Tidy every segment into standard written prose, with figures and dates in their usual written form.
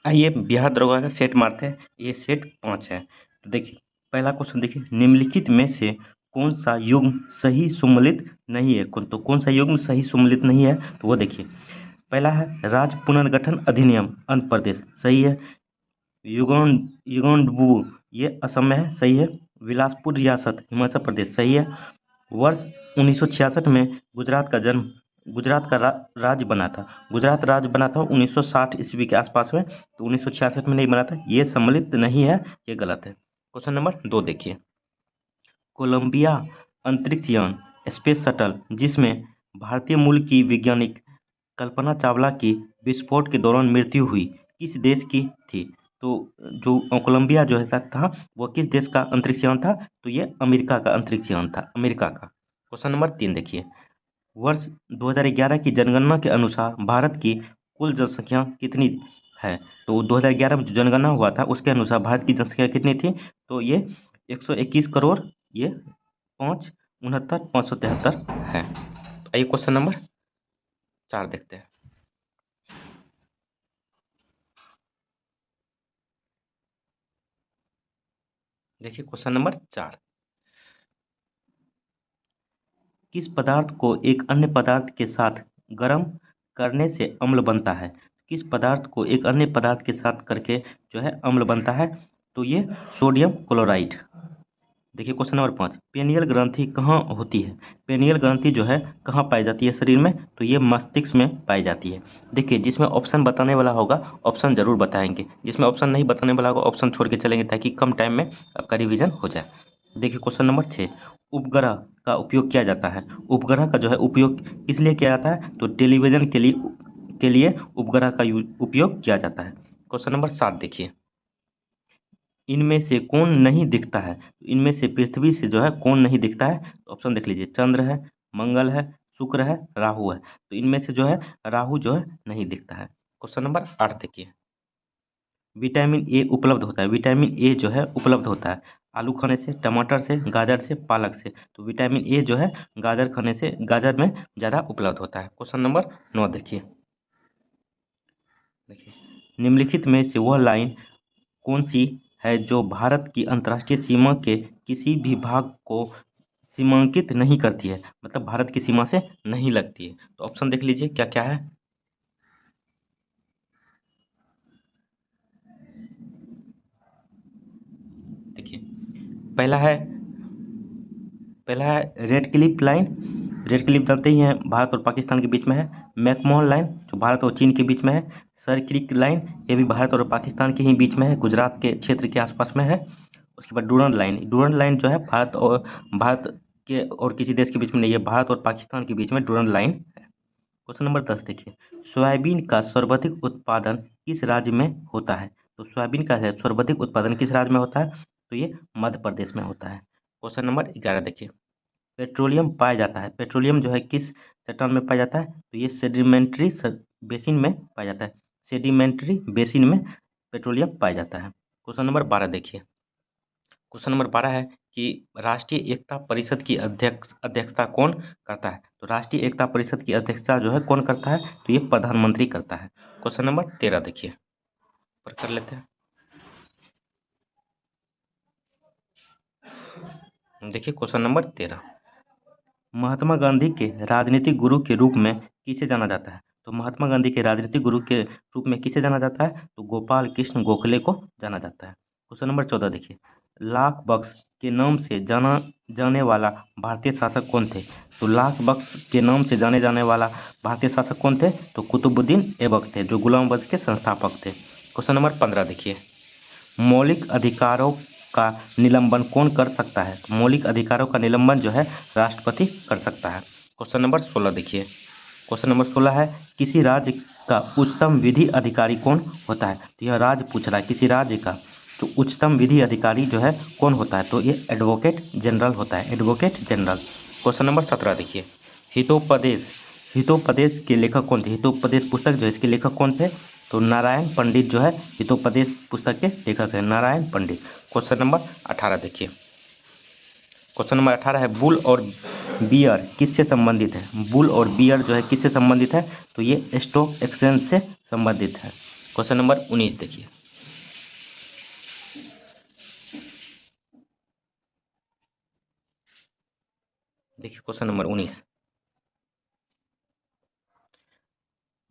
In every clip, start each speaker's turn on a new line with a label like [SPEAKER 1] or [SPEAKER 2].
[SPEAKER 1] आइए बिहार दरोगा का सेट मारते हैं। ये सेट 5 है। तो देखिए पहला क्वेश्चन देखिए, निम्नलिखित में से कौन सा युग्म सही सम्मिलित नहीं है? कौन सा युग्म सही सम्मिलित नहीं है? तो वो देखिए, पहला है राज्य पुनर्गठन अधिनियम आंध्र प्रदेश, सही है। युगोंडबू ये असम में है, सही है। बिलासपुर रियासत हिमाचल प्रदेश, सही है। वर्ष 1966 में गुजरात का राज्य बना था। गुजरात राज्य बना था 1960 ईस्वी के आसपास में, तो 1966 में नहीं बना था, ये सम्मिलित नहीं है, ये गलत है। क्वेश्चन नंबर 2 देखिए, कोलंबिया अंतरिक्ष यान स्पेस शटल जिसमें भारतीय मूल की वैज्ञानिक कल्पना चावला की विस्फोट के दौरान मृत्यु हुई किस देश की थी? तो जो कोलंबिया जो है था वो किस देश का अंतरिक्ष यान था? तो ये अमेरिका का अंतरिक्ष यान था, अमेरिका का। क्वेश्चन नंबर 3 देखिए, वर्ष 2011 की जनगणना के अनुसार भारत की कुल जनसंख्या कितनी है? तो 2011 में जो जनगणना हुआ था उसके अनुसार भारत की जनसंख्या कितनी थी? तो ये 121 करोड़, ये 569,573 है। तो आइए क्वेश्चन नंबर 4 देखते हैं। देखिए क्वेश्चन नंबर 4, किस पदार्थ को एक अन्य पदार्थ के साथ गर्म करने से अम्ल बनता है? किस पदार्थ को एक अन्य पदार्थ के साथ करके जो है अम्ल बनता है? तो ये सोडियम क्लोराइड। देखिए क्वेश्चन नंबर 5, पेनियल ग्रंथि कहाँ होती है? पेनियल ग्रंथि जो है कहाँ पाई जाती है शरीर में? तो ये मस्तिष्क में पाई जाती है। देखिए जिसमें ऑप्शन बताने वाला होगा ऑप्शन जरूर बताएंगे, जिसमें ऑप्शन नहीं बताने वाला होगा ऑप्शन छोड़ के चलेंगे ताकि कम टाइम में आपका रिवीजन हो जाए। देखिए क्वेश्चन नंबर 6, उपग्रह का उपयोग किया जाता है। उपग्रह का जो है उपयोग किस लिए किया जाता है? तो टेलीविजन के लिए उपग्रह का उपयोग किया जाता है। क्वेश्चन नंबर 7 देखिए, इनमें से कौन नहीं दिखता है? इनमें से पृथ्वी से जो है कौन नहीं दिखता है? तो ऑप्शन देख लीजिए, चंद्र है, मंगल है, शुक्र है, राहु है। तो इनमें से जो है राहु जो है नहीं दिखता है। क्वेश्चन नंबर 8 देखिए, विटामिन ए उपलब्ध होता है। विटामिन ए जो है उपलब्ध होता है आलू खाने से, टमाटर से, गाजर से, पालक से। तो विटामिन ए जो है गाजर खाने से, गाजर में ज़्यादा उपलब्ध होता है। क्वेश्चन नंबर 9 देखिए, निम्नलिखित में से वह लाइन कौन सी है जो भारत की अंतर्राष्ट्रीय सीमा के किसी भी भाग को सीमांकित नहीं करती है? मतलब भारत की सीमा से नहीं लगती है। तो ऑप्शन देख लीजिए क्या क्या है। देखिए पहला है पहला है red Cliff line. Red Cliff जानते ही हैं, भारत और पाकिस्तान के बीच में है। मैकमोहन लाइन जो भारत और चीन के बीच में है। सर क्रिक लाइन ये भी भारत और पाकिस्तान के ही बीच में है, गुजरात के क्षेत्र के आसपास में है। उसके बाद डूरन लाइन जो है भारत के और किसी देश के बीच में नहीं है, भारत और पाकिस्तान के बीच में डूरन लाइन है। क्वेश्चन नंबर 10 देखिए, सोयाबीन का सर्वाधिक उत्पादन किस राज्य में होता है? तो सोयाबीन का है सर्वाधिक उत्पादन किस राज्य में होता है? तो ये मध्य प्रदेश में होता है। क्वेश्चन नंबर 11 देखिए, पेट्रोलियम पाया जाता है। पेट्रोलियम जो है किस चट्टान में पाया जाता है? तो ये सेडिमेंट्री बेसिन में पाया जाता है। सेडिमेंट्री बेसिन में पेट्रोलियम पाया जाता है। क्वेश्चन नंबर 12 देखिए, क्वेश्चन नंबर 12 है कि राष्ट्रीय एकता परिषद की अध्यक्षता कौन करता है? तो राष्ट्रीय एकता परिषद की अध्यक्षता जो है कौन करता है? तो ये प्रधानमंत्री करता है। क्वेश्चन नंबर 13 देखिए, पर कर लेते हैं। देखिए क्वेश्चन नंबर 13, महात्मा गांधी के राजनीतिक गुरु के रूप में किसे जाना जाता है? तो महात्मा गांधी के राजनीतिक गुरु के रूप में किसे जाना जाता है? तो गोपाल कृष्ण गोखले को जाना जाता है। क्वेश्चन नंबर 14 देखिए, लाख बख्श के नाम से जाना जाने वाला भारतीय शासक कौन थे? तो लाख बख्श के नाम से जाने जाने वाला भारतीय शासक कौन थे? तो कुतुबुद्दीन ऐबक थे, जो गुलाम वंश के संस्थापक थे। क्वेश्चन नंबर 15 देखिए, मौलिक अधिकारों का निलंबन कौन कर सकता है? तो मौलिक अधिकारों का निलंबन जो है राष्ट्रपति कर सकता है। क्वेश्चन नंबर 16 देखिए, क्वेश्चन नंबर 16 है, किसी राज्य का उच्चतम विधि अधिकारी कौन होता है? तो यह राज्य पूछ रहा है किसी राज्य का, तो उच्चतम विधि अधिकारी जो है कौन होता है? तो ये एडवोकेट जनरल होता है, एडवोकेट जनरल। क्वेश्चन नंबर 17 देखिए, हितोपदेश हितोपदेश के लेखक कौन थे? हितोपदेश पुस्तक जो है इसके लेखक कौन थे? तो नारायण पंडित जो है हितोपदेश पुस्तक के लेखक है, नारायण पंडित। क्वेश्चन नंबर 18 देखिए, क्वेश्चन नंबर 18 है, बुल और बियर किससे संबंधित है? बुल और बियर जो है किससे संबंधित है? तो ये स्टॉक एक्सचेंज से संबंधित है। क्वेश्चन नंबर 19 देखिए। देखिए क्वेश्चन नंबर 19,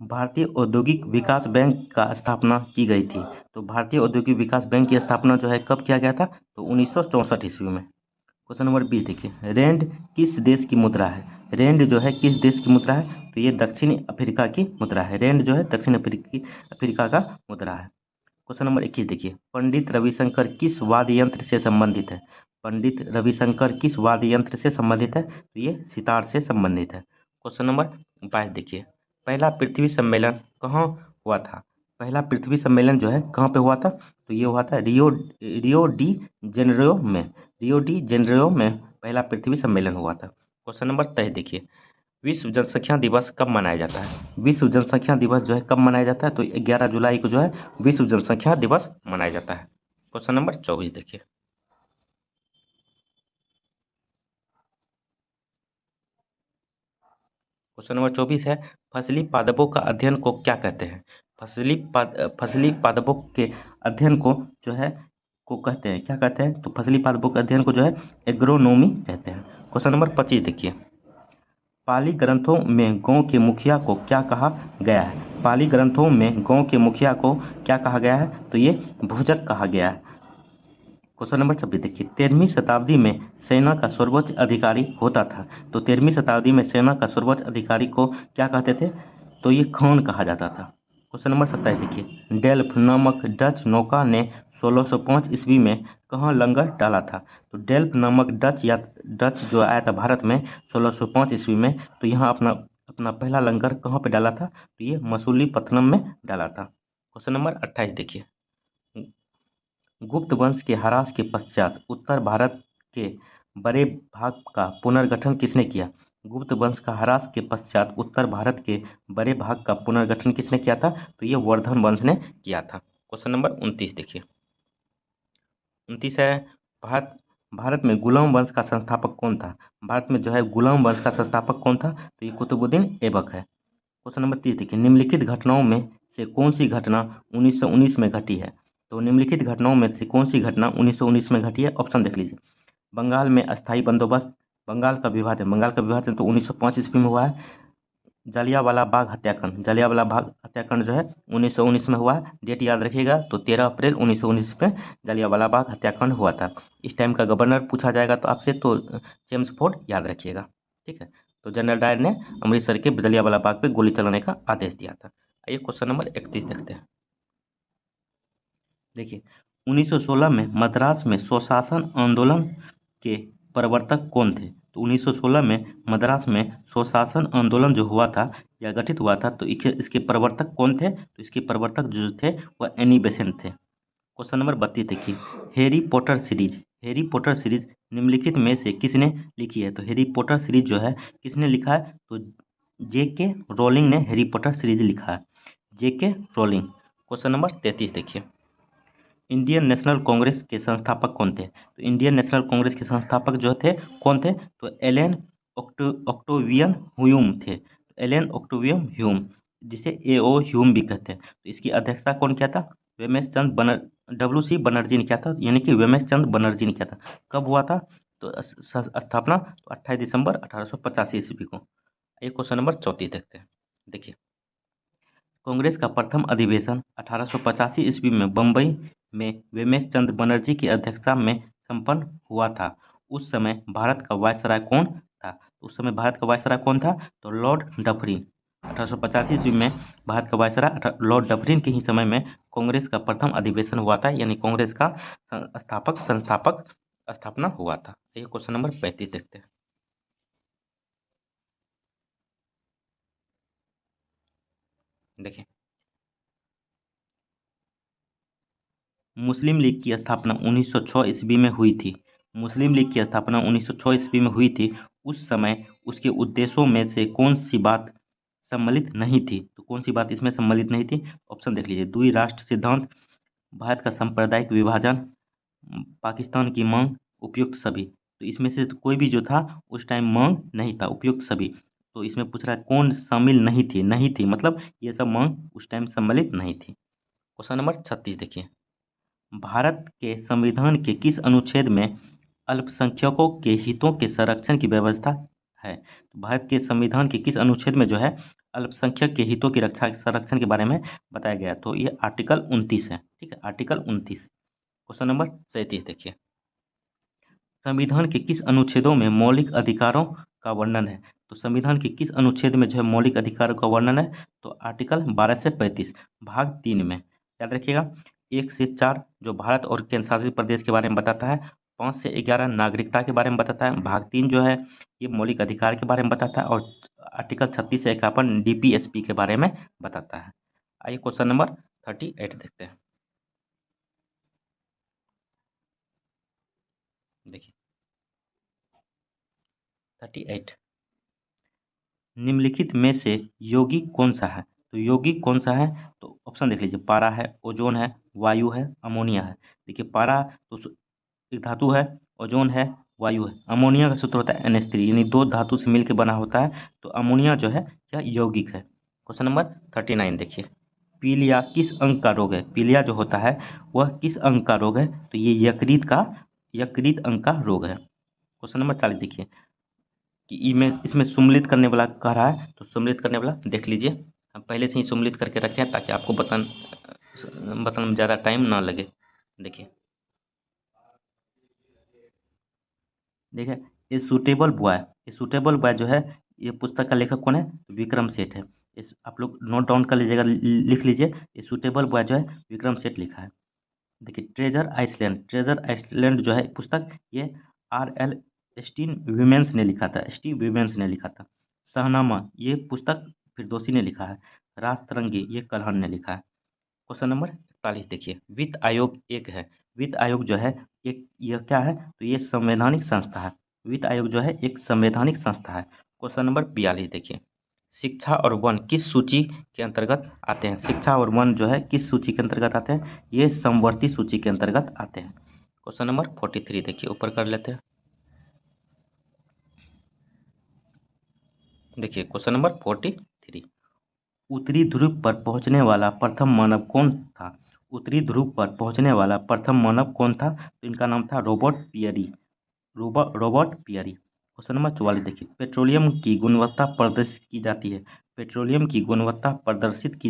[SPEAKER 1] भारतीय औद्योगिक विकास बैंक का स्थापना की गई थी। तो भारतीय औद्योगिक विकास बैंक की स्थापना जो है कब किया गया था? तो 1964 ईस्वी में। क्वेश्चन नंबर 20 देखिए, रेंड किस देश की मुद्रा है? रेंड जो है किस देश की मुद्रा है? तो ये दक्षिण अफ्रीका की मुद्रा है। रेंड जो है दक्षिण अफ्रीका का मुद्रा है। क्वेश्चन नंबर 21 देखिए, पंडित रविशंकर किस वाद्य यंत्र से संबंधित है? पंडित रविशंकर किस वाद्य यंत्र से संबंधित है? तो ये सितार से संबंधित है। क्वेश्चन नंबर 22 देखिए, पहला पृथ्वी सम्मेलन कहाँ हुआ था? पहला पृथ्वी सम्मेलन जो है कहाँ पे हुआ था? तो ये हुआ था रियो डी जेनेरियो में। रियो डी जेनेरियो में पहला पृथ्वी सम्मेलन हुआ था। क्वेश्चन नंबर 23 देखिए, विश्व जनसंख्या दिवस कब मनाया जाता है? विश्व जनसंख्या दिवस जो है कब मनाया जाता है? तो 11 जुलाई को जो है विश्व जनसंख्या दिवस मनाया जाता है। क्वेश्चन नंबर 24 देखिए। क्वेश्चन नंबर 24 है, फसली पादपों का अध्ययन को क्या कहते हैं? फसली पादपों के अध्ययन को जो है को कहते हैं, क्या कहते हैं? तो फसली पादपों के अध्ययन को जो है एग्रोनोमी कहते हैं। क्वेश्चन नंबर 25 देखिए, पाली ग्रंथों में गांव के मुखिया को क्या कहा गया है? पाली ग्रंथों में गांव के मुखिया को क्या कहा गया है? तो ये भूजक कहा गया है। क्वेश्चन नंबर 26 देखिए, 13वीं शताब्दी में सेना का सर्वोच्च अधिकारी होता था। तो 13वीं शताब्दी में सेना का सर्वोच्च अधिकारी को क्या कहते थे? तो ये खान कहा जाता था। क्वेश्चन नंबर 27 देखिए, डेल्फ नामक डच नौका ने 1605 ईस्वी में कहाँ लंगर डाला था? तो डेल्फ नामक डच जो आया था भारत में 1605 ईस्वी में, तो यहाँ अपना अपना पहला लंगर कहाँ पे डाला था? तो ये मसूलीपट्टनम में डाला था। क्वेश्चन नंबर 28 देखिए, गुप्त वंश के ह्रास के पश्चात उत्तर भारत के बड़े भाग का पुनर्गठन किसने किया? गुप्त वंश का ह्रास के पश्चात उत्तर भारत के बड़े भाग का पुनर्गठन किसने किया था? तो ये वर्धन वंश ने किया था। क्वेश्चन नंबर 29 देखिए, 29 है, भारत भारत में गुलाम वंश का संस्थापक कौन था? भारत में जो है गुलाम वंश का संस्थापक कौन था? तो ये कुतुबुद्दीन ऐबक है। क्वेश्चन नंबर 30 देखिए, निम्नलिखित घटनाओं में से कौन सी घटना 1919 में घटी है? तो निम्नलिखित घटनाओं में से कौन सी घटना 1919 में घटी है? ऑप्शन देख लीजिए। बंगाल में अस्थायी बंदोबस्त, बंगाल का विभाजन तो 1905 ईस्वी में हुआ है। जलियांवाला बाग हत्याकांड जो है 1919 में हुआ है। डेट याद रखिएगा, तो 13 अप्रैल 1919 में जलियांवाला बाग हत्याकांड हुआ था। इस टाइम का गवर्नर पूछा जाएगा तो आपसे, तो जेम्स फोर्ड याद रखिएगा। ठीक है, तो जनरल डायर ने अमृतसर के जलियांवाला बाग पे गोली चलाने का आदेश दिया था। आइए क्वेश्चन नंबर 31 देखते हैं। देखिए, 1916 में मद्रास में स्वशासन आंदोलन के प्रवर्तक कौन थे? तो 1916 में मद्रास में स्वशासन आंदोलन जो हुआ था या गठित हुआ था, तो इसके प्रवर्तक कौन थे? तो इसके प्रवर्तक जो थे वह एनी बेसेंट थे। क्वेश्चन नंबर 32 देखिए, हैरी पॉटर सीरीज निम्नलिखित में से किसने लिखी है? तो हैरी पॉटर सीरीज जो है किसने लिखा है? तो जेके रोलिंग ने हैरी पॉटर सीरीज लिखा है। जेके रोलिंग। क्वेश्चन नंबर 33 देखिए, इंडियन नेशनल कांग्रेस के संस्थापक कौन थे? तो इंडियन नेशनल कांग्रेस के संस्थापक जो थे कौन थे? तो एलन ऑक्टेवियन ह्यूम थे। एलन ऑक्टेवियन ह्यूम, जिसे एओ ह्यूम भी कहते हैं। तो इसकी अध्यक्षता कौन किया था? वेमेश चंद डब्ल्यू सी बनर्जी ने किया था, यानी कि वेमेश चंद बनर्जी ने किया था। कब हुआ था? तो स्थापना तो 28 दिसंबर 1885 ईस्वी को। एक क्वेश्चन नंबर 34 देखते हैं। देखिए, कांग्रेस का प्रथम अधिवेशन 1885 ईस्वी में बम्बई में वेमेश चंद्र बनर्जी की अध्यक्षता में संपन्न हुआ था। उस समय भारत का वायसराय कौन था? उस समय भारत का वायसराय कौन था? तो लॉर्ड डफरिन। 1885 ईस्वी में भारत का वायसराय लॉर्ड डफरिन के ही समय में कांग्रेस का प्रथम अधिवेशन हुआ था, यानी कांग्रेस का संस्थापक स्थापना हुआ था। ये क्वेश्चन नंबर 35 देखते हैं। देखिए, मुस्लिम लीग की स्थापना 1906 ईस्वी में हुई थी। मुस्लिम लीग की स्थापना 1906 ईस्वी में हुई थी। उस समय उसके उद्देश्यों में से कौन सी बात सम्मिलित नहीं थी? तो कौन सी बात इसमें सम्मिलित नहीं थी? ऑप्शन देख लीजिए। द्विराष्ट्र सिद्धांत, भारत का सांप्रदायिक विभाजन, पाकिस्तान की मांग, उपयुक्त सभी। तो इसमें से तो कोई भी जो था उस टाइम मांग नहीं था, उपयुक्त सभी। तो इसमें पूछ रहा है कौन शामिल नहीं थी? नहीं थी मतलब ये सब मांग उस टाइम सम्मिलित नहीं थी। क्वेश्चन नंबर 36 देखिए, भारत के संविधान के किस अनुच्छेद में अल्पसंख्यकों के हितों के संरक्षण की व्यवस्था है? तो भारत के संविधान के किस अनुच्छेद में जो है अल्पसंख्यक के हितों की रक्षा संरक्षण के बारे में बताया गया? तो ये आर्टिकल 29 है। ठीक है, आर्टिकल 29। क्वेश्चन नंबर 37 देखिए, संविधान के किस अनुच्छेदों में मौलिक अधिकारों का वर्णन है? तो संविधान के किस अनुच्छेद में जो है मौलिक अधिकारों का वर्णन है? तो आर्टिकल 12 से 35 भाग 3 में। याद रखिएगा, 1 से 4 जो भारत और केंद्र शासित प्रदेश के बारे में बताता है, 5 से 11 नागरिकता के बारे में बताता है, भाग 3 जो है ये मौलिक अधिकार के बारे में बताता है, और आर्टिकल 36 से 51 डीपीएसपी के बारे में बताता है। आइए क्वेश्चन नंबर 38 देखते हैं। देखिए 38, निम्नलिखित में से यौगिक कौन सा है? तो यौगिक कौन सा है? तो ऑप्शन देख लीजिए, पारा है, ओजोन है, वायु है, अमोनिया है। देखिए पारा तो एक धातु है, ओजोन है, वायु है। अमोनिया का सूत्र होता है NH3, यानी दो धातु से मिलकर बना होता है, तो अमोनिया जो है यह यौगिक है। क्वेश्चन नंबर 39 देखिए, पीलिया किस अंग का रोग है? पीलिया जो होता है वह किस अंग का रोग है? तो ये यकृत अंग का रोग है। क्वेश्चन नंबर 40 देखिए, कि इसमें सम्मिलित करने वाला कह रहा है, तो सम्मिलित करने वाला देख लीजिए, हम पहले से ही सम्मिलित करके रखे हैं ताकि आपको बताने में ज़्यादा टाइम ना लगे। देखिए देखिए, ये सूटेबल बॉय जो है, ये पुस्तक का लेखक कौन है? तो विक्रम सेठ है। इस आप लोग नोट डाउन कर लीजिएगा, लिख लीजिए, ये सूटेबल बॉय जो है विक्रम सेठ लिखा है। देखिए ट्रेजर आइसलैंड जो है पुस्तक, ये RL स्टीन विमेंस ने लिखा था, शाहनामा ये पुस्तक फिरदौसी ने लिखा है। राजतरंगी ये कल्हण ने लिखा है। क्वेश्चन नंबर 41 देखिए, वित्त आयोग एक है, वित्त आयोग जो है एक, यह क्या है? तो ये संवैधानिक संस्था है। वित्त आयोग जो है एक संवैधानिक संस्था है। क्वेश्चन नंबर 42 देखिए, शिक्षा और वन किस सूची के अंतर्गत आते हैं? शिक्षा और वन जो है किस सूची के अंतर्गत आते हैं? ये समवर्ती सूची के अंतर्गत आते हैं। क्वेश्चन नंबर 43 देखिए, ऊपर कर लेते हैं। देखिए क्वेश्चन नंबर 43, उत्तरी ध्रुव पर पहुंचने वाला प्रथम मानव कौन था? उत्तरी ध्रुव पर पहुंचने वाला प्रथम मानव कौन था? तो इनका नाम था रॉबर्ट पियरी। क्वेश्चन नंबर 44 देखिए, पेट्रोलियम की गुणवत्ता प्रदर्शित की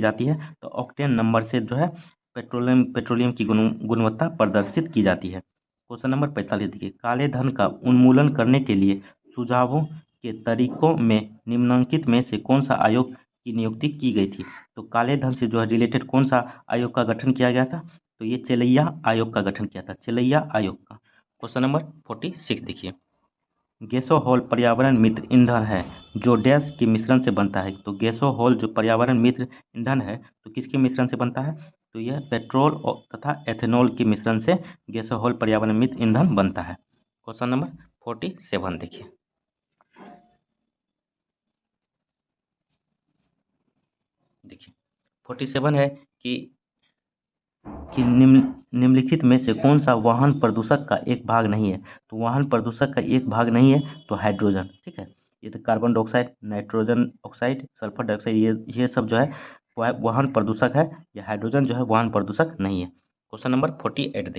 [SPEAKER 1] जाती है, तो ऑक्टेन नंबर से जो है पेट्रोलियम की गुणवत्ता प्रदर्शित की जाती है। क्वेश्चन नंबर 45 देखिए, काले धन का उन्मूलन करने के लिए सुझावों के तरीकों में निम्नलिखित में से कौन सा आयोग की नियुक्ति की गई थी? तो काले धन से जो है रिलेटेड कौन सा आयोग का गठन किया गया था? तो ये चेलैया आयोग का गठन किया था, चेलैया आयोग का। क्वेश्चन नंबर 46 देखिए, गैसोहॉल पर्यावरण मित्र ईंधन है जो डैश के मिश्रण से बनता है? तो गैसोहॉल जो पर्यावरण मित्र ईंधन है, तो किसके मिश्रण से बनता है? तो यह पेट्रोल तथा एथेनॉल के मिश्रण से गैसोहॉल पर्यावरण मित्र ईंधन बनता है। क्वेश्चन नंबर 47 देखिए, देखिए 47 है कि निम्नलिखित में से कौन सा वाहन प्रदूषक का एक भाग नहीं है? तो वाहन प्रदूषक का एक भाग नहीं है तो हाइड्रोजन। ठीक है, ये तो carbon dioxide, nitrogen oxide, sulphur dioxide, ये सब जो है वाहन प्रदूषक है। ये हाइड्रोजन जो है वाहन प्रदूषक नहीं है। क्वेश्चन नंबर 48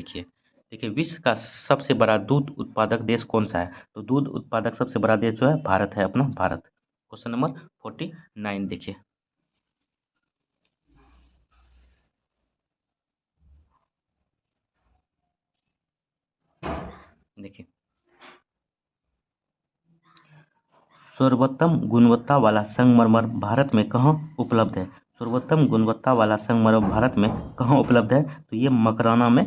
[SPEAKER 1] देखिए, विश्व का सबसे बड़ा दूध उत्पादक देश कौन सा है? तो दूध उत्पादक सबसे बड़ा देश जो है भारत है, अपना भारत। क्वेश्चन नंबर 49 देखिए, देखिए सर्वोत्तम गुणवत्ता वाला संगमरमर भारत में कहाँ उपलब्ध है? सर्वोत्तम गुणवत्ता वाला संगमरमर भारत में कहाँ उपलब्ध है? तो ये मकराना में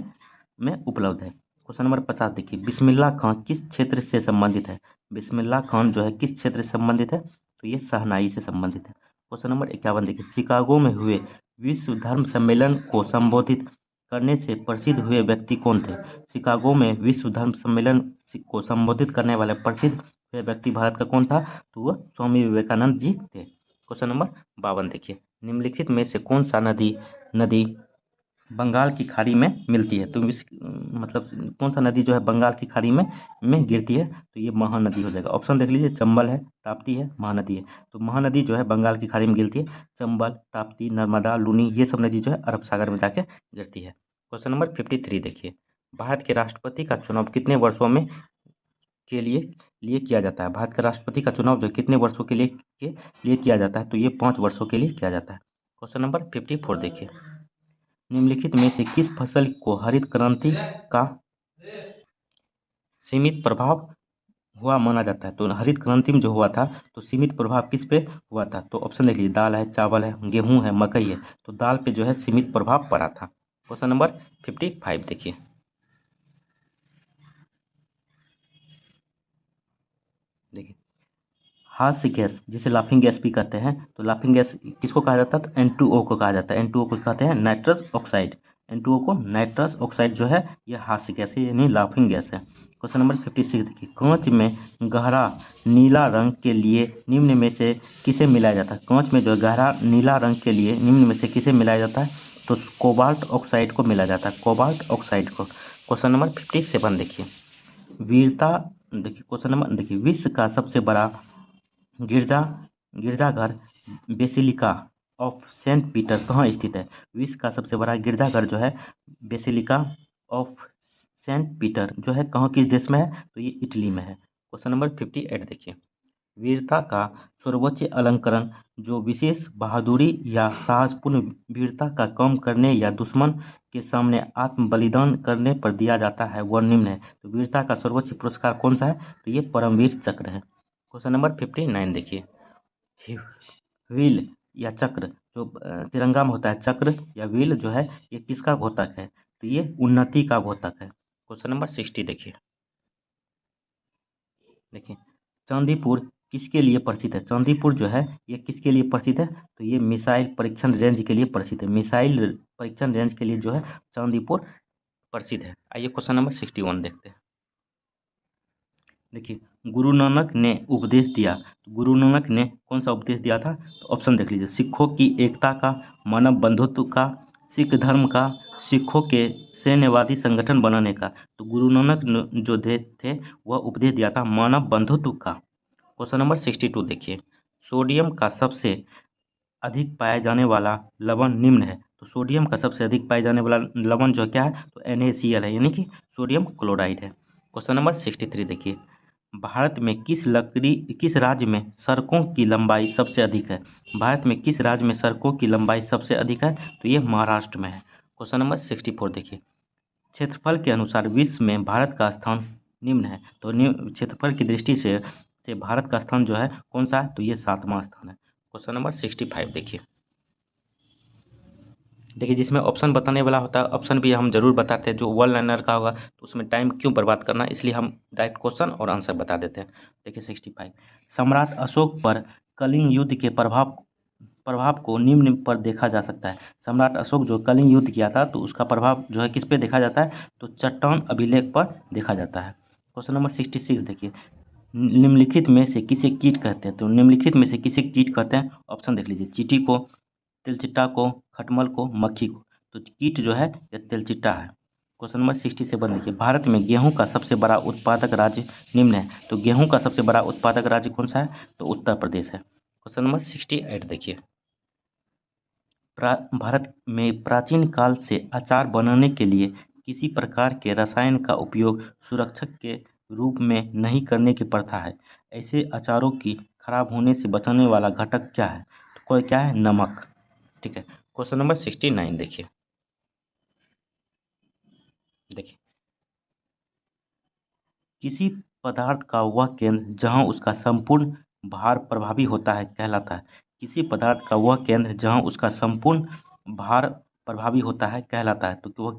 [SPEAKER 1] उपलब्ध है। क्वेश्चन नंबर 50 देखिए, बिस्मिल्लाह खां किस क्षेत्र से संबंधित है? बिस्मिल्लाह खान जो है किस क्षेत्र से संबंधित है? तो ये शहनाई से संबंधित है। क्वेश्चन नंबर 51 देखिए, शिकागो में हुए विश्व धर्म सम्मेलन को संबोधित करने से प्रसिद्ध हुए व्यक्ति कौन थे? शिकागो में विश्व धर्म सम्मेलन को संबोधित करने वाले प्रसिद्ध हुए व्यक्ति भारत का कौन था? तो वह स्वामी विवेकानंद जी थे। क्वेश्चन नंबर 52 देखिए, निम्नलिखित में से कौन सा नदी नदी बंगाल की खाड़ी में मिलती है। तो इस मतलब कौन सा नदी जो है बंगाल की खाड़ी में गिरती है, तो ये महानदी हो जाएगा। ऑप्शन देख लीजिए, चंबल है, ताप्ती है, महानदी है। तो महानदी जो है बंगाल की खाड़ी में गिरती है। चंबल, ताप्ती, नर्मदा, लूनी, ये सब नदी जो है अरब सागर में जाके गिरती है। क्वेश्चन नंबर 53 देखिए, भारत के राष्ट्रपति का चुनाव कितने वर्षों में के लिए किया जाता है? भारत के राष्ट्रपति का चुनाव जो कितने वर्षों के लिए किया जाता है? तो ये 5 वर्षों के लिए किया जाता है। क्वेश्चन नंबर 54 देखिए, निम्नलिखित में से किस फसल को हरित क्रांति का सीमित प्रभाव हुआ माना जाता है? तो हरित क्रांति में जो हुआ था, तो सीमित प्रभाव किस पे हुआ था? तो ऑप्शन देख लीजिए, दाल है, चावल है, गेहूं है, मकई है। तो दाल पे जो है सीमित प्रभाव पड़ा था। क्वेश्चन नंबर 55 देखिए, देखिए हास्य गैस जिसे लाफिंग गैस भी कहते हैं, तो लाफिंग गैस किसको कहा जाता है? तो N2O को कहा जाता है। N2O को कहते हैं नाइट्रस ऑक्साइड। N2O को नाइट्रस ऑक्साइड जो है यह हास्य गैस है, यानी लाफिंग गैस है। क्वेश्चन नंबर 56 देखिए, कांच में गहरा नीला रंग के लिए निम्न में से किसे मिलाया जाता है? कांच में जो गहरा नीला रंग के लिए निम्न में से किसे मिलाया जाता है? तो कोबाल्ट ऑक्साइड को मिलाया जाता है, कोबाल्ट ऑक्साइड को। क्वेश्चन नंबर 57 देखिए, वीरता देखिए, क्वेश्चन नंबर देखिए, विश्व का सबसे बड़ा गिरजा गिरजाघर बेसिलिका ऑफ सेंट पीटर कहाँ स्थित है? विश्व का सबसे बड़ा गिरजाघर जो है बेसिलिका ऑफ सेंट पीटर जो है कहाँ किस देश में है? तो ये इटली में है। क्वेश्चन नंबर 58 देखिए, वीरता का सर्वोच्च अलंकरण जो विशेष बहादुरी या साहसपूर्ण वीरता का काम करने या दुश्मन के सामने आत्म बलिदान करने पर दिया जाता है वह निम्न है। तो वीरता का सर्वोच्च पुरस्कार कौन सा है? तो ये परमवीर चक्र है। क्वेश्चन नंबर 59 देखिए, व्हील या चक्र जो तिरंगा में होता है, चक्र या व्हील जो है ये किसका घोतक है? तो ये उन्नति का घोतक है। क्वेश्चन नंबर 60 देखिए, देखिए चांदीपुर किसके लिए प्रसिद्ध है? चांदीपुर जो है ये किसके लिए प्रसिद्ध है? तो ये मिसाइल परीक्षण रेंज के लिए प्रसिद्ध है। मिसाइल परीक्षण रेंज के लिए जो है चांदीपुर प्रसिद्ध है। आइए क्वेश्चन नंबर 61 देखते हैं। देखिए, गुरु नानक ने उपदेश दिया, तो गुरु नानक ने कौन सा उपदेश दिया था? तो ऑप्शन देख लीजिए, सिखों की एकता का, मानव बंधुत्व का, सिख धर्म का, सिखों के सैन्यवादी संगठन बनाने का। तो गुरु नानक जो थे वह उपदेश दिया था मानव बंधुत्व का। क्वेश्चन नंबर 62 देखिए, सोडियम का सबसे अधिक पाया जाने वाला लवण निम्न है। तो सोडियम का सबसे अधिक पाया जाने वाला लवण जो क्या है? तो NaCl है, यानी कि सोडियम क्लोराइड है। क्वेश्चन नंबर 63 देखिए, भारत में किस राज्य में सड़कों की लंबाई सबसे अधिक है? भारत में किस राज्य में सड़कों की लंबाई सबसे अधिक है? तो ये महाराष्ट्र में है। क्वेश्चन नंबर 64 देखिए, क्षेत्रफल के अनुसार विश्व में भारत का स्थान निम्न है। तो क्षेत्रफल की दृष्टि से भारत का स्थान जो है कौन सा है? तो ये 7वां स्थान है। क्वेश्चन नंबर 65 देखिए, देखिए जिसमें ऑप्शन बताने वाला होता है, ऑप्शन भी हम जरूर बताते हैं। जो वन लाइनर का होगा तो उसमें टाइम क्यों बर्बाद करना, इसलिए हम डायरेक्ट क्वेश्चन और आंसर बता देते हैं। देखिए 65, सम्राट अशोक पर कलिंग युद्ध के प्रभाव प्रभाव को निम्न पर देखा जा सकता है। सम्राट अशोक जो कलिंग युद्ध किया था तो उसका प्रभाव जो है किस पे देखा जाता है? तो चट्टान अभिलेख पर देखा जाता है। क्वेश्चन नंबर 66 देखिए, निम्नलिखित में से किसे कीट कहते हैं? तो निम्नलिखित में से किसे कीट कहते हैं? ऑप्शन देख लीजिए, चींटी को, तिलचिट्टा को, खटमल को, मक्खी को। तो कीट जो है ये तिलचिट्टा है। क्वेश्चन नंबर 67 देखिए, भारत में गेहूं का सबसे बड़ा उत्पादक राज्य निम्न है। तो गेहूं का सबसे बड़ा उत्पादक राज्य कौन सा है? तो उत्तर प्रदेश है। क्वेश्चन नंबर 68 देखिए, भारत में प्राचीन काल से अचार बनाने के लिए किसी प्रकार के रसायन का उपयोग सुरक्षक के रूप में नहीं करने की प्रथा है। ऐसे अचारों की खराब होने से बचाने वाला घटक क्या है? तो कोई क्या है? नमक। ठीक है। क्वेश्चन नंबर 69 देखिए, देखिए किसी पदार्थ का वह केंद्र जहाँ उसका संपूर्ण भार प्रभावी होता है कहलाता है। किसी पदार्थ का वह केंद्र जहाँ उसका संपूर्ण भार प्रभावी होता है कहलाता है। तो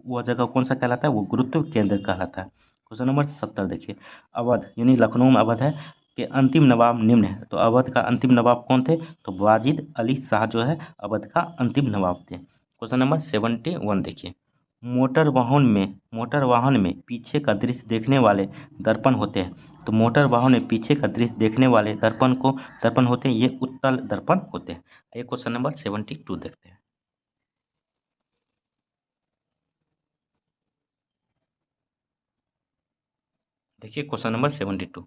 [SPEAKER 1] वह जगह कौन सा कहलाता है? वो गुरुत्व केंद्र कहलाता है। क्वेश्चन नंबर 70 देखिए, अवध यानी लखनऊ में अवध है के अंतिम नवाब निम्न है। तो अवध का अंतिम नवाब कौन थे? तो वाजिद अली शाह जो है अवध का अंतिम नवाब थे। क्वेश्चन नंबर 71 देखिए, मोटर वाहन में पीछे का दृश्य देखने वाले दर्पण होते हैं। तो मोटर वाहन में पीछे का दृश्य देखने वाले दर्पण होते हैं, ये उत्तल दर्पण होते हैं। ये क्वेश्चन नंबर 72 देखते हैं। देखिए क्वेश्चन नंबर 72।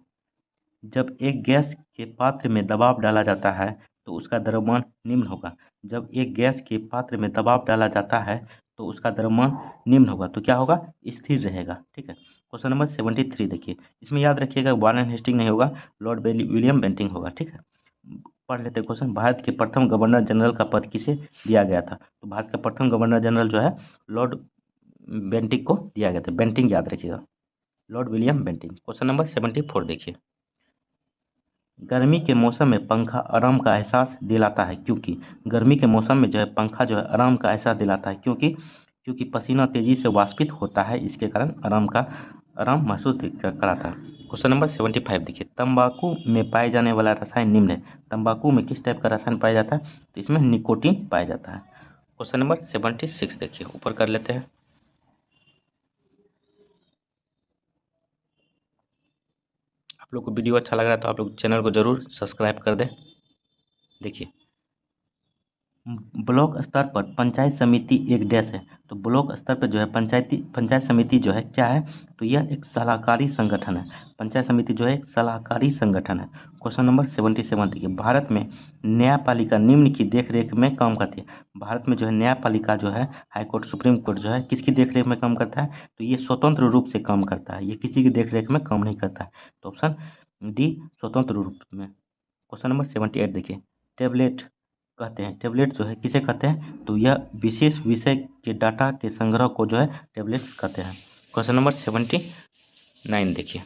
[SPEAKER 1] जब एक गैस के पात्र में दबाव डाला जाता है तो उसका द्रव्यमान निम्न होगा। जब एक गैस के पात्र में दबाव डाला जाता है तो उसका द्रव्यमान निम्न होगा, तो क्या होगा, स्थिर रहेगा। ठीक है, क्वेश्चन नंबर 73 देखिए, इसमें याद रखिएगा वारेन हेस्टिंग नहीं होगा, लॉर्ड विलियम बेंटिंक होगा। ठीक है, पढ़ लेते हैं क्वेश्चन। भारत के प्रथम गवर्नर जनरल का पद किसे दिया गया था? तो भारत का प्रथम गवर्नर जनरल जो है लॉर्ड बेंटिक को दिया गया था। बेंटिंक याद रखिएगा, Lord William Bentinck. Question number 74 देखिए, गर्मी के मौसम में पंखा आराम का एहसास दिलाता है क्योंकि गर्मी के मौसम में जो है पंखा जो है आराम का एहसास दिलाता है क्योंकि क्योंकि पसीना तेजी से वाष्पित होता है, इसके कारण आराम महसूस कराता है। क्वेश्चन नंबर 75 देखिए, तंबाकू में पाए जाने वाला रसायन निम्न है। तंबाकू में किस टाइप का रसायन पाया जाता है? तो इसमें निकोटीन पाया जाता है। क्वेश्चन नंबर 76 देखिए, ऊपर कर लेते हैं। आप लोग को वीडियो अच्छा लग रहा है तो आप लोग चैनल को जरूर सब्सक्राइब कर दें। देखिए, ब्लॉक स्तर पर पंचायत समिति एक डैश है। तो ब्लॉक स्तर पर जो है पंचायत समिति जो है क्या है? तो यह एक सलाहकारी संगठन है। पंचायत समिति जो है एक सलाहकारी संगठन है। क्वेश्चन नंबर 77 देखिए, भारत में न्यायपालिका निम्न की देखरेख में काम करती है। भारत में जो है न्यायपालिका जो है हाई कोर्ट, सुप्रीम कोर्ट जो है किसकी देखरेख में काम करता है? तो ये स्वतंत्र रूप से काम करता है, ये किसी की देखरेख में काम नहीं करता है। तो ऑप्शन डी स्वतंत्र रूप में। क्वेश्चन नंबर 78 देखिए, टेबलेट कहते हैं, टेबलेट जो है किसे कहते हैं? तो यह विशेष विषय के डाटा के संग्रह को जो है टेबलेट्स कहते हैं। क्वेश्चन नंबर 79 देखिए,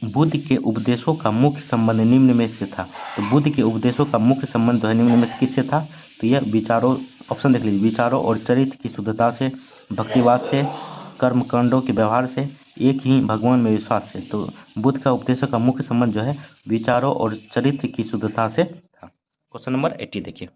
[SPEAKER 1] बुद्ध के उपदेशों का मुख्य संबंध निम्न में से था। तो बुद्ध के उपदेशों का मुख्य संबंध जो है निम्न में से किससे था? तो यह विचारों, ऑप्शन देख लीजिए, विचारों और चरित्र की शुद्धता से, भक्तिवाद से, कर्मकांडों के व्यवहार से, एक ही भगवान में विश्वास से। तो बुद्ध का उपदेशों का मुख्य संबंध जो है विचारों और चरित्र की शुद्धता से था। क्वेश्चन नंबर 80 देखिए,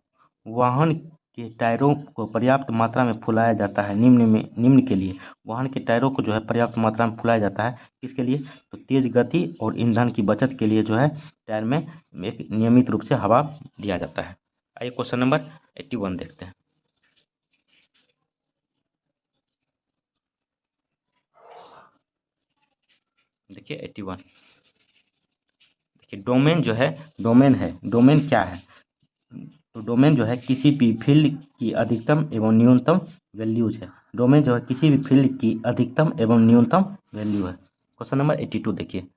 [SPEAKER 1] वाहन के टायरों को पर्याप्त मात्रा में फुलाया जाता है निम्न के लिए। वाहन के टायरों को जो है पर्याप्त मात्रा में फुलाया जाता है किसके लिए? तो तेज गति और ईंधन की बचत के लिए जो है टायर में एक नियमित रूप से हवा दिया जाता है। आइए क्वेश्चन नंबर 81 देखते हैं। देखिए 81 देखिए, डोमेन जो है, डोमेन क्या है? तो डोमेन जो है किसी भी फील्ड की अधिकतम एवं न्यूनतम वैल्यूज है। डोमेन जो है किसी भी फील्ड की अधिकतम एवं न्यूनतम वैल्यू है। क्वेश्चन नंबर 82 देखिए,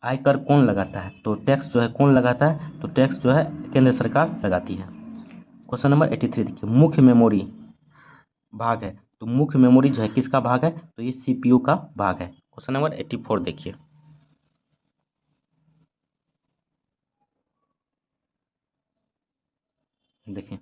[SPEAKER 1] आयकर कौन लगाता है? तो टैक्स जो है कौन लगाता है? तो टैक्स जो है केंद्र सरकार लगाती है। क्वेश्चन नंबर 83 देखिए, मुख्य मेमोरी भाग है। तो मुख्य मेमोरी जो है किसका भाग है? तो ये सीपीयू का भाग है। क्वेश्चन नंबर 84 देखिए, देखिए,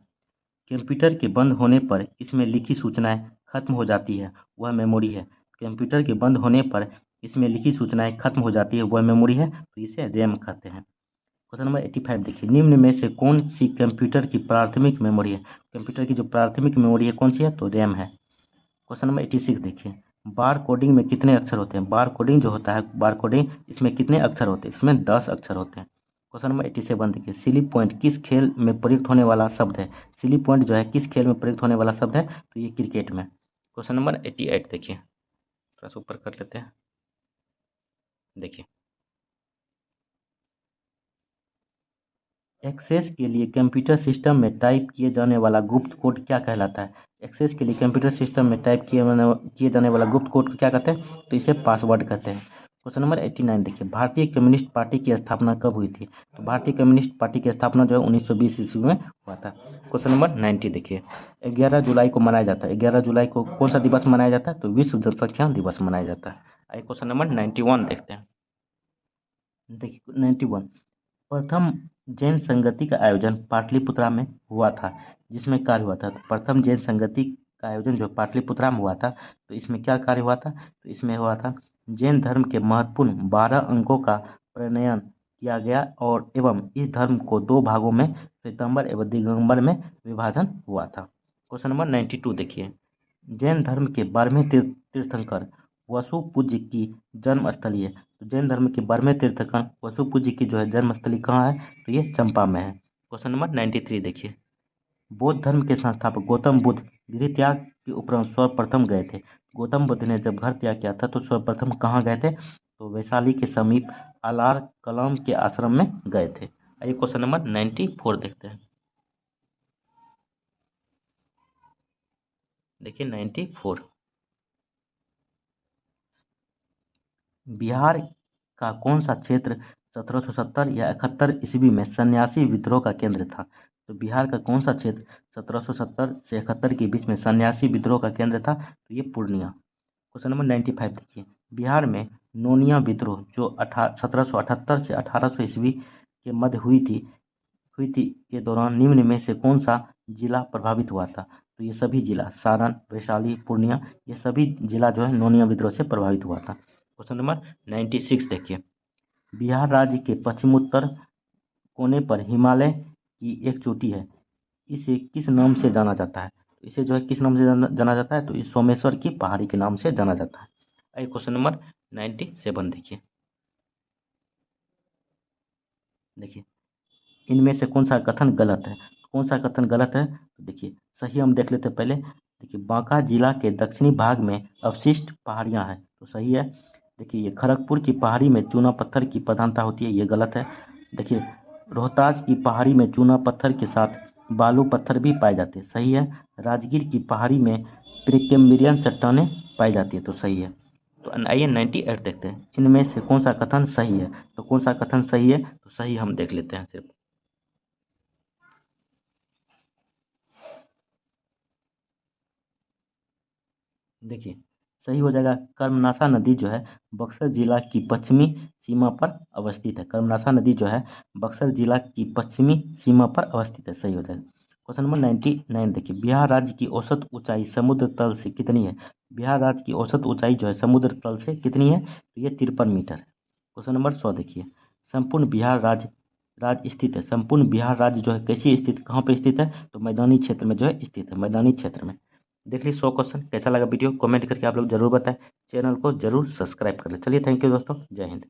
[SPEAKER 1] कंप्यूटर के बंद होने पर इसमें लिखी सूचनाएं खत्म हो जाती है, वह मेमोरी है। कंप्यूटर के बंद होने पर इसमें लिखी सूचनाएं खत्म हो जाती है, वह मेमोरी है, तो इसे रैम कहते हैं। क्वेश्चन नंबर 85 देखिए, निम्न में से कौन सी कंप्यूटर की प्राथमिक मेमोरी है? कंप्यूटर की जो प्राथमिक मेमोरी है कौन सी है? तो रैम है। क्वेश्चन नंबर 86 देखिए, बार कोडिंग में कितने अक्षर होते हैं? बार कोडिंग जो होता है, बार कोडिंग, इसमें कितने अक्षर होते हैं? इसमें 10 अक्षर होते हैं। क्वेश्चन नंबर 87 देखिए, सिली पॉइंट किस खेल में प्रयुक्त होने वाला शब्द है? सिली पॉइंट जो है किस खेल में प्रयुक्त होने वाला शब्द है? तो ये क्रिकेट में। क्वेश्चन नंबर 88 देखिए, थोड़ा सा ऊपर कर लेते हैं। देखिए, एक्सेस के लिए कंप्यूटर सिस्टम में टाइप किए जाने वाला गुप्त कोड क्या कहलाता है? एक्सेस के लिए कंप्यूटर सिस्टम में टाइप किए जाने वाला गुप्त कोड को क्या कहते हैं? तो इसे पासवर्ड कहते हैं। क्वेश्चन नंबर 89 देखिए, भारतीय कम्युनिस्ट पार्टी की स्थापना कब हुई थी? तो भारतीय कम्युनिस्ट पार्टी की स्थापना जो है 1920 ईस्वी में हुआ था। क्वेश्चन नंबर 90 देखिए, 11 जुलाई को मनाया जाता है, 11 जुलाई को कौन सा दिवस मनाया जाता है? तो विश्व जनसंख्या दिवस मनाया जाता है। आइए क्वेश्चन नंबर 91 देखते हैं। देखिए 91, प्रथम जैन संगति का आयोजन पाटलिपुत्रा में हुआ था, जिसमें कार्य हुआ था। तो प्रथम जैन संगति का आयोजन जो पाटलिपुत्रा में हुआ था, तो इसमें क्या कार्य हुआ था? तो इसमें हुआ था जैन धर्म के महत्वपूर्ण 12 अंकों का प्रणयन किया गया और एवं इस धर्म को दो भागों में श्वेतांबर एवं दिगंबर में विभाजन हुआ था। क्वेश्चन नंबर 92 देखिए, जैन धर्म के 12वें तीर्थंकर वसु पूज्य की जन्मस्थली है। तो जैन धर्म के 12वें तीर्थंकर वसु पूज्य की जो है जन्मस्थली कहाँ है? तो ये चंपा में है। क्वेश्चन नंबर 93 देखिए, बौद्ध धर्म के संस्थापक गौतम बुद्ध विधि त्याग के उपरांत सर्वप्रथम गए थे। गौतम बुद्ध ने जब घर त्याग किया था तो सर्वप्रथम कहाँ गए थे? तो वैशाली के समीप आलार कलाम के आश्रम में गए थे। आइए क्वेश्चन नंबर 94 देखते हैं। देखिए 94, बिहार का कौन सा क्षेत्र 1770 या 71 ईस्वी में सन्यासी विद्रोह का केंद्र था? तो बिहार का कौन सा क्षेत्र 1770 से 71 के बीच में सन्यासी विद्रोह का केंद्र था? तो ये पूर्णिया। क्वेश्चन नंबर 95 देखिए, बिहार में नोनिया विद्रोह जो 1778 से 1800 ईस्वी के मध्य हुई थी के दौरान निम्न में से कौन सा जिला प्रभावित हुआ था? तो ये सभी जिला सारण, वैशाली, पूर्णिया, ये सभी जिला जो है नोनिया विद्रोह से प्रभावित हुआ था। क्वेश्चन नंबर 96 देखिए, बिहार राज्य के पश्चिमोत्तर कोने पर हिमालय की एक चोटी है, इसे किस नाम से जाना जाता है? तो इसे जो है किस नाम से जाना जाता है? तो इस सोमेश्वर की पहाड़ी के नाम से जाना जाता है। आइए क्वेश्चन नंबर 97 देखिए, देखिए इनमें से कौन सा कथन गलत है? कौन सा कथन गलत है? तो देखिए सही हम देख लेते हैं पहले। देखिए बांका जिला के दक्षिणी भाग में अवशिष्ट पहाड़ियां हैं, तो सही है। देखिए ये खड़गपुर की पहाड़ी में चूना पत्थर की प्रधानता होती है, ये गलत है। देखिए रोहतास की पहाड़ी में चूना पत्थर के साथ बालू पत्थर भी पाए जाते हैं, सही है। राजगीर की पहाड़ी में प्रीकैम्ब्रियन चट्टानें पाई जाती है, तो सही है। तो आइए 98 देखते हैं, इनमें से कौन सा कथन सही है? तो कौन सा कथन सही है? तो सही हम देख लेते हैं सिर्फ। देखिए सही हो जाएगा, कर्मनाशा नदी जो है बक्सर जिला की पश्चिमी सीमा पर अवस्थित है। कर्मनाशा नदी जो है बक्सर जिला की पश्चिमी सीमा पर अवस्थित है, सही हो जाएगा। क्वेश्चन नंबर 99 देखिए, बिहार राज्य की औसत ऊंचाई समुद्र तल से कितनी है? बिहार राज्य की औसत ऊंचाई जो है समुद्र तल से कितनी है? तो ये 53 मीटर है। क्वेश्चन नंबर 100 देखिए, संपूर्ण बिहार राज्य स्थित है। संपूर्ण बिहार राज्य जो है कैसी स्थित, कहाँ पे स्थित है? तो मैदानी क्षेत्र में जो है स्थित है, मैदानी क्षेत्र में। देख लीजिए 100 क्वेश्चन। कैसा लगा वीडियो कमेंट करके आप लोग जरूर बताएं। चैनल को जरूर सब्सक्राइब कर लें। चलिए थैंक यू दोस्तों, जय हिंद।